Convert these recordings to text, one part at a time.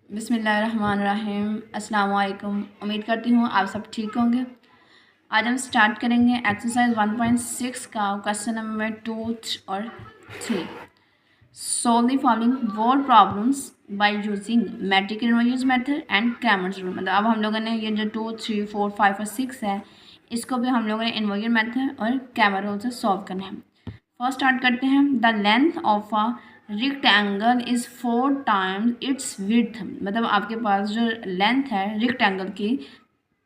बिस्मिल्लाहिर्रहमानिर्रहीम। अस्सलाम वालेकुम। उम्मीद करती हूँ आप सब ठीक होंगे। आज हम स्टार्ट करेंगे एक्सरसाइज 1.6 का क्वेश्चन नंबर 2 और 3। Solve the following word problems by using matrix inverse method and Cramer's rule. मतलब अब हम लोगों ने ये जो 2, 3, 4, 5 और 6 है, इसको भी हम लोगों ने इनवर्स मेथड और क्रैमर रूल से सॉल्व करना है। फर्स्ट स्टार्ट करते हैं। The length of a rectangle is 4 times it's width. मतलब आपके पास जो लेंथ है रेक्टेंगल की,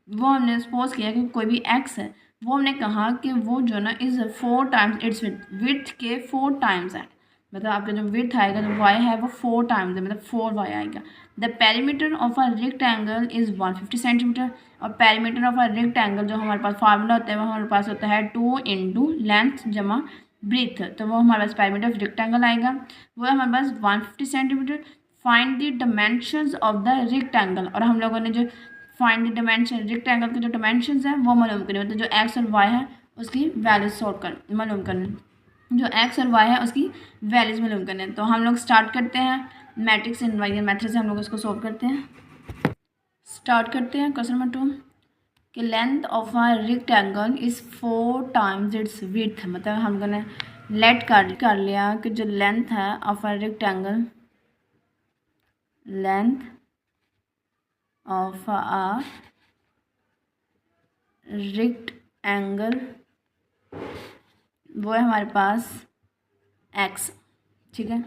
वो हमने सपोज किया कि कोई भी एक्स है, वो हमने कहा कि वो जो ना इज़ 4 टाइम्स इट्स विड्थ के 4 टाइम्स है। मतलब आपका जो विड्थ आएगा, जो वाई है वो 4 टाइम्स है, मतलब 4 वाई आएगा। The perimeter of a rectangle is 150 centimetre. और पेरीमीटर ऑफ अ रेक्टेंगल जो हमारे पास फार्मूला होता है वो हमारे पास होता है 2 इंटू लेंथ जमा ब्रीथ। तो वो हमारे पास पेरीमीटर ऑफ रेक्टेंगल आएगा, वो हमारे पास 150 centimetre. Find the dimensions of the rectangle. और हम लोगों ने जो फाइंड द डायमेंशन रेक्टेंगल के जो डायमेंशंस हैं वो मालूम करने, मतलब जो एक्स और वाई है उसकी वैल्यूज सॉल्व कर मालूम करने, जो एक्स और वाई है उसकी वैल्यूज मालूम करने। तो हम लोग स्टार्ट करते हैं मैट्रिक्स इनवर्स मेथड से, हम लोग इसको सॉल्व करते हैं। स्टार्ट करते हैं क्वेश्चन नंबर 2 कि length of a rectangle is 4 times it's width. मतलब हम लोगों ने लेट कर लिया कि जो लेंथ है of a rectangle, length of a rectangle वो है हमारे पास एक्स, ठीक है।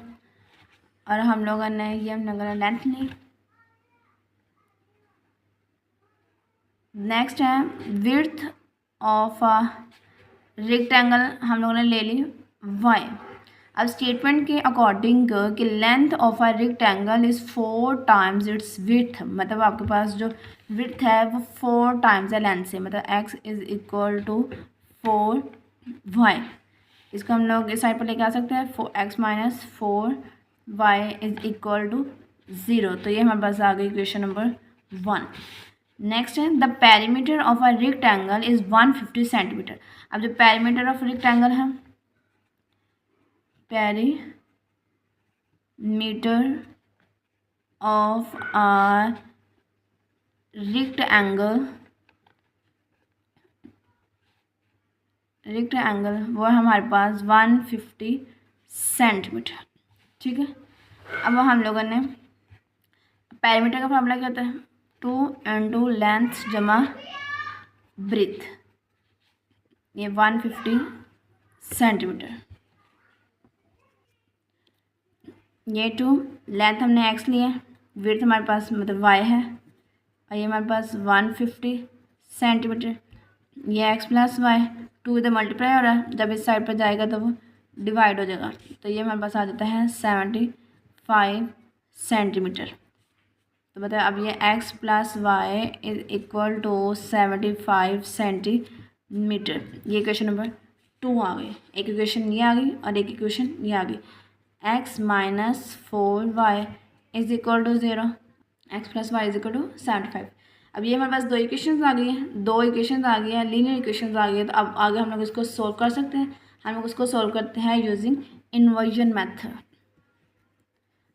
और हम लोगों ने ये हम लोगों ने लेंथ ली। नेक्स्ट है विड्थ ऑफ अ रेक्टेंगल, हम लोगों ने ले ली वाई। अब स्टेटमेंट के अकॉर्डिंग कि length of a rectangle is 4 times it's width. मतलब आपके पास जो विड्थ है वो 4 टाइम्स है लेंथ से, मतलब x is equal to 4 y. इसको हम लोग इस साइड पर लेके आ सकते हैं, 4x minus 4 y is equal to 0। तो ये हमारे पास आ गई इक्वेशन नंबर 1। नेक्स्ट है the perimeter of a rectangle is 150 centimetre. अब जो पेरीमीटर ऑफ रेक्टेंगल है, पेरीमीटर ऑफ अ रेक्टेंगल वो है हमारे पास 150 सेंटीमीटर, ठीक है। अब हम लोगों ने पेरीमीटर का फॉर्मूला क्या होता है, 2 इंटू लेंथ जमा ब्रीथ, ये 150 सेंटीमीटर। ये 2 लेंथ हमने एक्स लिया, विड्थ हमारे पास मतलब वाई है, और ये हमारे पास 150 सेंटीमीटर। ये एक्स प्लस वाई, 2 इधर मल्टीप्लाई हो रहा है, जब इस साइड पर जाएगा तो वो डिवाइड हो जाएगा। तो ये हमारे पास आ जाता है 75 सेंटीमीटर। तो मतलब अब ये x plus y is equal to 75 centimetre. ये इक्वेशन नंबर 2 आ गई। एक इक्वेशन ये आ गई और एक इक्वेशन ये आ गई। x minus 4y is equal to 0, x plus y is equal to 75। अब ये हमारे पास दो इक्वेशंस आ गई हैं, दो इक्वेशंस आ गई हैं, लीनियर इक्वेशंस आ गई है। तो अब आगे हम लोग इसको सोल्व कर सकते हैं। हम लोग इसको सोल्व करते हैं यूजिंग इन्वर्जन मेथड।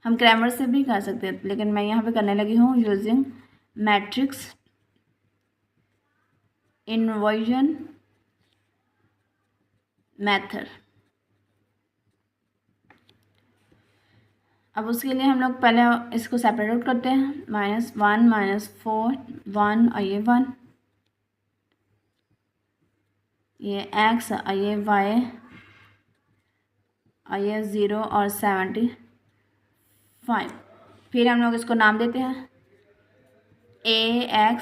हम क्रैमर से भी कर सकते हैं, लेकिन मैं यहाँ पे करने लगी हूँ यूजिंग मैट्रिक्स इन्वर्जन मेथड। अब उसके लिए हम लोग पहले इसको सेपरेट आउट करते हैं, -1 -4 1 और ये 1, ये x और ये y और ये 0 और 75। फिर हम लोग इसको नाम देते हैं ax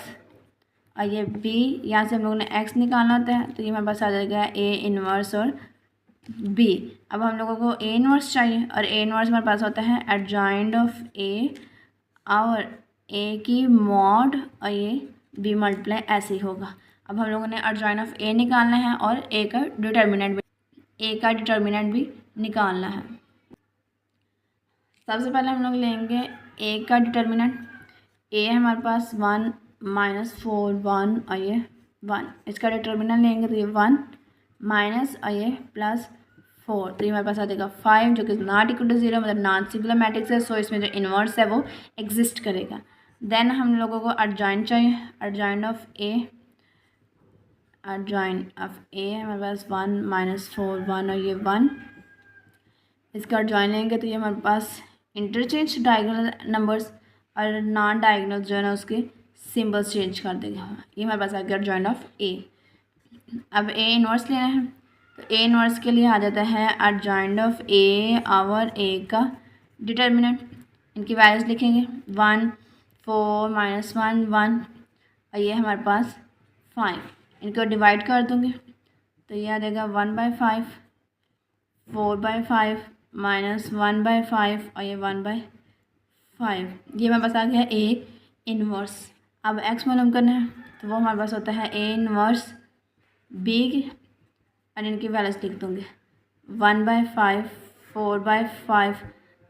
और ये b, यहाँ से हम लोगों ने x निकालना होता है, तो ये हमारे पास आ जाएगा a इनवर्स और b। अब हम लोगों को a इनवर्स चाहिए, और a इनवर्स हमारे पास होता है एडजॉइंट ऑफ a और a की मॉड और ये b मल्टीप्लाई ऐसे ही होगा। अब हम लोगों ने एडजॉइंट ऑफ a निकालना है और a का डिटर्मिनेंट भी निकालना है। सबसे पहले हम लोग लेंगे a का डिटर्मिनेंट। a है हमारे पास 1 -4 1 और ये 1, इसका डिटर्मिनेंट लेंगे तो ये 1 माइनस और ये 4, तो ये हमारे पास आ जाएगा 5 जो कि नॉट इक्वल टू 0, मतलब नॉन सिंगुलर मैट्रिक्स है। सो इसमें जो इन्वर्स है वो एग्जिस्ट करेगा। देन हम लोगों को अर्जाइन चाहिए, अर्जाइन ऑफ ए हमारे पास 1 -4 1 और ये 1, इसका अर्जाइन लेंगे तो ये हमारे पास इंटरचेंज डायगोनल नंबर्स और नॉन डायगोनल जो है ना उसके सिम्बल्स चेंज कर देगा। ये हमारे पास आ गया अर्जाइन ऑफ ए। अब ए इनवर्स लेना है, तो ए इनवर्स के लिए आ जाता है अर्जाइन ऑफ ए आवर ए का डिटर्मिनेंट। इनकी वैल्यूज लिखेंगे 1 4 -1 1 और ये हमारे पास 5। इनको डिवाइड कर दूँगी तो ये आ जाएगा 1/5 4/5 -1/5 और ये 1/5। ये हमारे पास आ गया ए इनवर्स। अब एक्स मालूम करना है तो वो हमारे पास होता है ए इनवर्स बी और इनकी वैल्यूज लिख दूँगी 1/5 4/5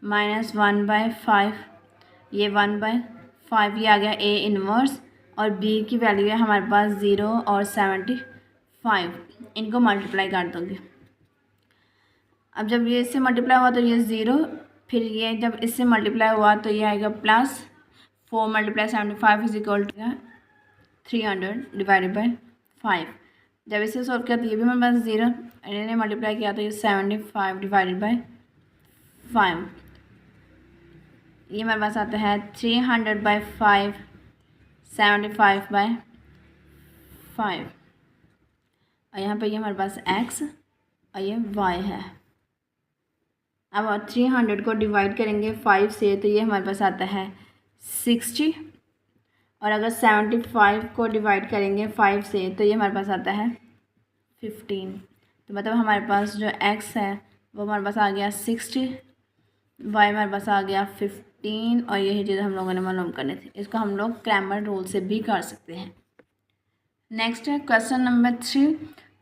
-1/5 ये 1/5, ये आ गया ए इनवर्स और बी की वैल्यू है हमारे पास 0 और 75। इनको मल्टीप्लाई कर दूँगी। अब जब ये इससे मल्टीप्लाई हुआ तो ये 0, फिर ये जब इससे मल्टीप्लाई हुआ तो ये आएगा plus 4 × 75 is equal to 300 divided by 5। जब इसे सॉल्व किया तो ये भी हमारे पास 0, इन्हें मल्टीप्लाई किया तो ये 75 डिवाइडेड बाई 5। ये हमारे पास आता है 300/5 75/5 और यहाँ पे ये हमारे पास x और ये y है। अब 300 को डिवाइड करेंगे 5 से तो ये हमारे पास आता है 60 और अगर 75 को डिवाइड करेंगे 5 से तो ये हमारे पास आता है 15। तो मतलब हमारे पास जो x है वो हमारे पास आ गया 60, y हमारे पास आ गया 15 और यही चीज़ हम लोगों ने मालूम करनी थी। इसको हम लोग क्रैमर रूल से भी कर सकते हैं। नेक्स्ट है question number 3।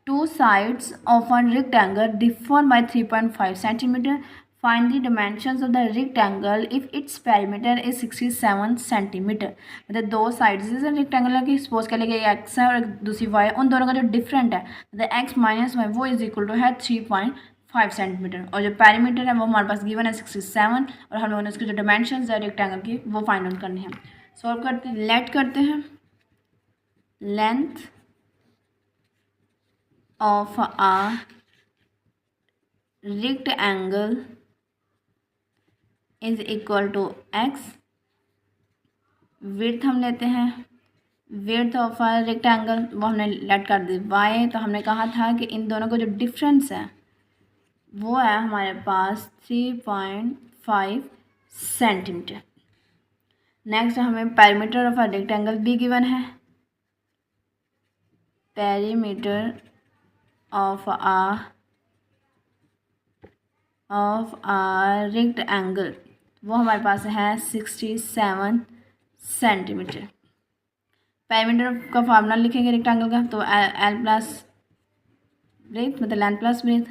2 sides of a rectangle differ by 3.5 cm. Find the dimensions of the rectangle if its perimeter is 67 cm. मतलब 2 साइड्स है रेक्टेंगल की, सपोज कर लेंगे x है और दूसरी y, उन दोनों का जो डिफरेंट है मतलब x - y वो इज इक्वल टू है 3.5 सेंटीमीटर और जो पैरीमीटर है वो हमारे पास गिवन है 67 और हम लोगों ने उसकी जो डायमेंशंस है रेक्टेंगल की वो फाइंड आउट करनी है। सॉल्व करते हैं, लेट करते हैं length of a rectangle is equal to x। Width हम लेते हैं, विड्थ ऑफ a रेक्टेंगल वो हमने लेट कर दी y। तो हमने कहा था कि इन दोनों का जो डिफरेंस है वो है हमारे पास 3.5 सेंटीमीटर। नेक्स्ट हमें पैरीमीटर ऑफ a रेक्टेंगल भी गिवन है, पैरीमीटर ऑफ a रेक्टेंगल वो हमारे पास है 67 सेंटीमीटर। पैरीमीटर का फार्मूला लिखेंगे रेक्टेंगल का तो एल प्लस ब्रेथ मतलब लेंथ प्लस ब्रेथ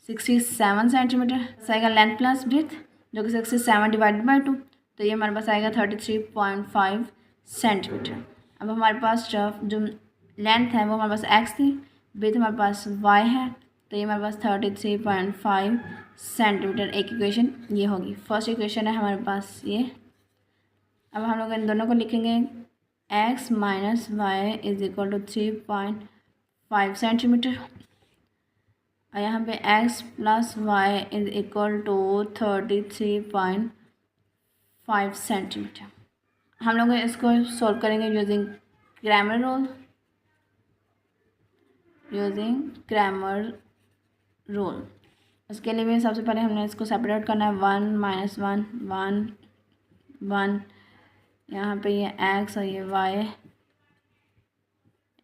67 सेंटीमीटर आएगा, लेंथ प्लस ब्रेथ जो कि 67 डिवाइडेड बाई 2 तो ये हमारे पास आएगा 33.5 सेंटीमीटर। अब हमारे पास जो लेंथ है वो हमारे पास x थी, ब्रेथ हमारे पास y है, तो ये हमारे पास 33.5 सेंटीमीटर। एक इक्वेशन ये होगी, फर्स्ट इक्वेशन है हमारे पास ये। अब हम लोग इन दोनों को लिखेंगे x - y is equal to 3.5 centimetre और यहाँ पे x + y is equal to 33.5 centimetre. हम लोग इसको सॉल्व करेंगे यूजिंग क्रैमर रूल। उसके लिए भी सबसे पहले हमने इसको सेपरेट करना है 1 - 1 1 1, यहाँ पे ये x और ये y,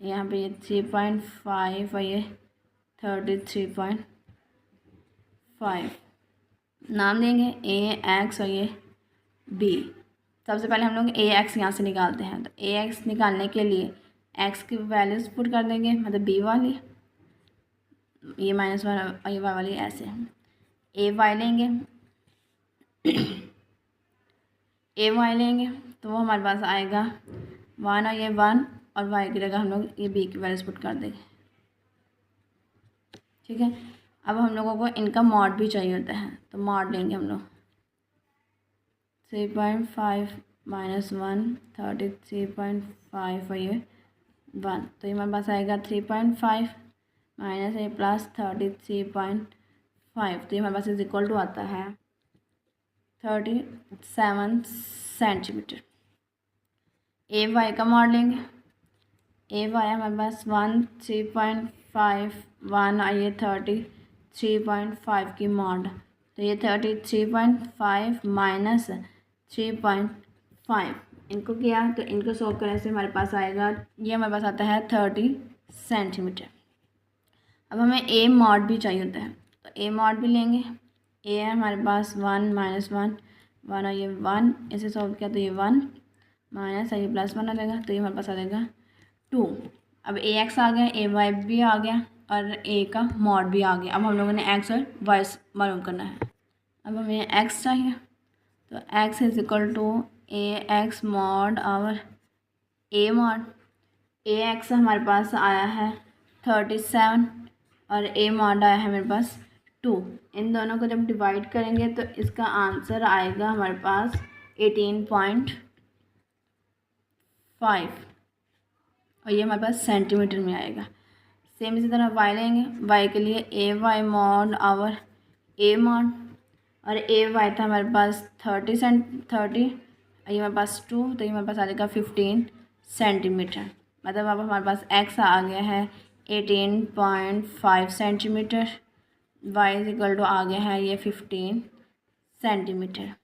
यहाँ पे ये 3.5 और ये 33.5। नाम देंगे a x और ये b। सबसे पहले हम लोग a x यहाँ से निकालते हैं, तो a x निकालने के लिए x की वैल्यूज पुट कर देंगे, मतलब b वाली, ये -1 और ये y वाली ऐसे। a y लेंगे तो वो हमारे पास आएगा 1 और ये 1 और y की जगह हम लोग ये b की वैल्यूज पुट कर देंगे, ठीक है। अब हम लोगों को इनका मॉड भी चाहिए होता है, तो मॉड लेंगे हम लोग 3.5 माइनस 1 33.5 और ये 1, तो ये हमारे पास आएगा 3.5 माइनस ए प्लस 33.5, तो ये हमारे पास इज इक्वल टू आता है 37 सेंटीमीटर। ए वाई का मॉड लेंगे, ए वाई हमारे पास 1 3.5 1 और ये 33.5 की मॉड, तो ये 33.5 माइनस 3.5 इनको किया, तो इनको सॉल्व करने से हमारे पास आएगा, ये हमारे पास आता है 30 सेंटीमीटर। अब हमें ए मॉड भी चाहिए होता है, तो ए मॉड भी लेंगे। ए है हमारे पास 1 माइनस 1 1 और ये 1, इसे सॉल्व किया तो ये 1 माइनस ये प्लस 1 आ जाएगा, तो ये हमारे पास आ जाएगा 2। अब ए एक्स आ गया, ए वाई भी आ गया और ए का मॉड भी आ गया। अब हम लोगों ने एक्स और वाई मालूम करना है। अब हमें एक्स चाहिए, तो x is equal to a x mod और ए मॉड। ए एक्स हमारे पास आया है 37 और ए मॉड आया है मेरे पास 2। इन दोनों को जब डिवाइड करेंगे तो इसका आंसर आएगा हमारे पास 18.5 और ये हमारे पास सेंटीमीटर में आएगा। सेम इसी तरह वाई लेंगे, वाई के लिए ए वाई मॉड और ए मॉड, और ए वाई था हमारे पास 30 और ये हमारे पास 2, तो ये हमारे पास आ जाएगा 15 सेंटीमीटर। मतलब अब हमारे पास एक्स आ गया है 18.5 centimetre, Y is equal to आ गया है ये 15 सेंटीमीटर।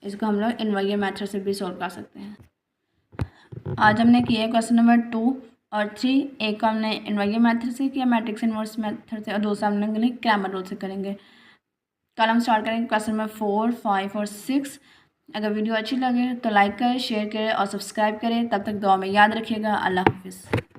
इसको हम लोग इनवर्टर मेथड से भी सोल्व कर सकते हैं। आज हमने किया क्वेश्चन नंबर 2 और 3। एक को हमने इनवर्टर मेथड से किया, मैट्रिक्स इनवर्स मेथड से, और दूसरा हम लोग क्रैमर रूल से करेंगे। कल हम स्टार्ट करेंगे क्वेश्चन नंबर 4 5 और 6। अगर वीडियो अच्छी लगे तो लाइक करें, शेयर करें और सब्सक्राइब करें। तब तक दुआ में याद रखिएगा। अल्लाह हाफिज़।